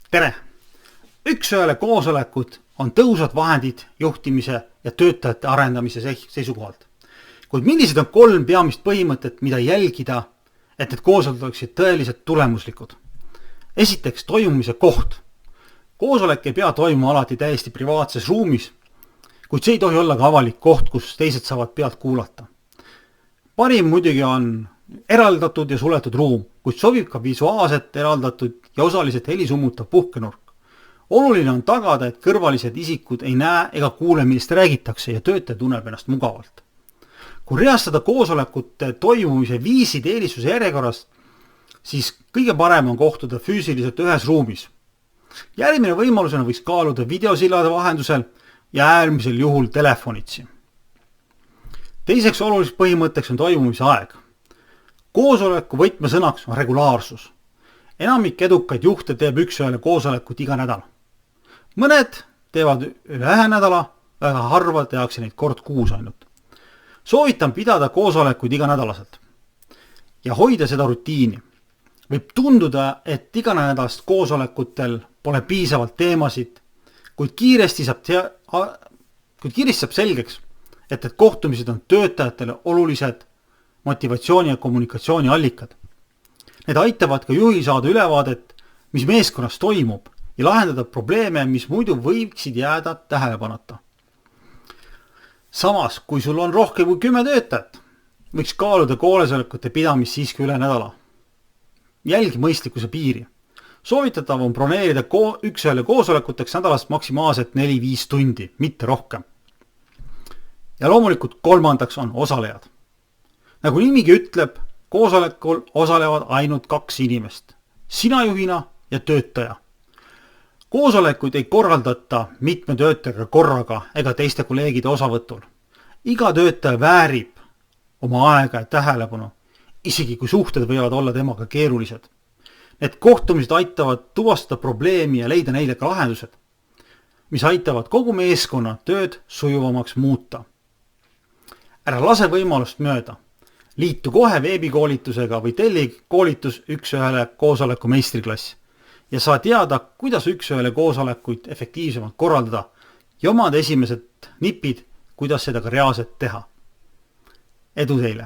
Tere! Üks-ühele koosolekud on tõhusad vahendid juhtimise ja töötajate arendamise seisukohalt. Kuid millised on 3 peamist põhimõtet, mida jälgida, et need koosolekud oleksid tõeliselt tulemuslikud? Esiteks, toimumise koht. Koosolek ei pea toimuma alati täiesti privaatses ruumis, kuid see ei tohi olla ka avalik koht, kus teised saavad pealt kuulata. Parim muidugi on eraldatud ja suletud ruum, kuid sobib ka visuaalselt eraldatud ja osaliselt helisummutav puhkenurk. Oluline on tagada, et kõrvalised isikud ei näe ega kuule, millest räägitakse ja töötaja tunneb ennast mugavalt. Kui reastada koosolekute toimumise viisid eelistuse järjekorras, siis kõige parem on kohtuda füüsiliselt ühes ruumis. Järgmine võimalusena võiks kaaluda videosillade vahendusel ja äärmisel juhul telefonitsi. Teiseks oluliseks põhimõtteks on toimumise aeg. Koosoleku võtmesõnaks on regulaarsus. Enamik edukaid juhte teeb üks-ühele koosolekut iga nädal. Mõned teevad üle 1 nädala, väga harva tehakse neid kord kuus ainult. Soovitan pidada koosolekuid iga nädalaselt ja hoida seda rutiini. Võib tunduda, et iga nädalast koosolekutel pole piisavalt teemasid, kuid kiiresti saab selgeks, et kohtumised on töötajatele olulised motivatsiooni ja kommunikatsiooni allikad. Need aitavad ka juhi saada ülevaadet, mis meeskonnas toimub ja lahendada probleeme, mis muidu võiksid jääda tähelepanuta. Samas, kui sul on rohkem kui 10 töötajat, võiks kaaluda koosolekute pidamist siiski üle nädala. Jälgi mõistlikkuse piiri. Soovitatav on broneerida üks-ühele koosolekuteks nädalast maksimaalselt 4-5 tundi, mitte rohkem. Ja loomulikult kolmandaks on osalejad. Nagu nimigi ütleb, koosolekul osalevad ainult 2 inimest, sina juhina ja töötaja. Koosolekuid ei korraldata mitme töötajaga korraga ega teiste kolleegide osavõtul. Iga töötaja väärib oma aega ja tähelepanu, isegi kui suhted võivad olla temaga keerulised. Need kohtumised aitavad tuvastada probleemi ja leida neile ka lahendused, mis aitavad kogu meeskonna tööd sujuvamaks muuta. Ära lase võimalust mööda. Liitu kohe veebikoolitusega või telli koolitus üks-ühele koosoleku meistriklass ja saa teada, kuidas üks-ühele koosolekuid efektiivsemalt korraldada ja omad esimesed nipid, kuidas seda ka reaalselt teha. Edu teile!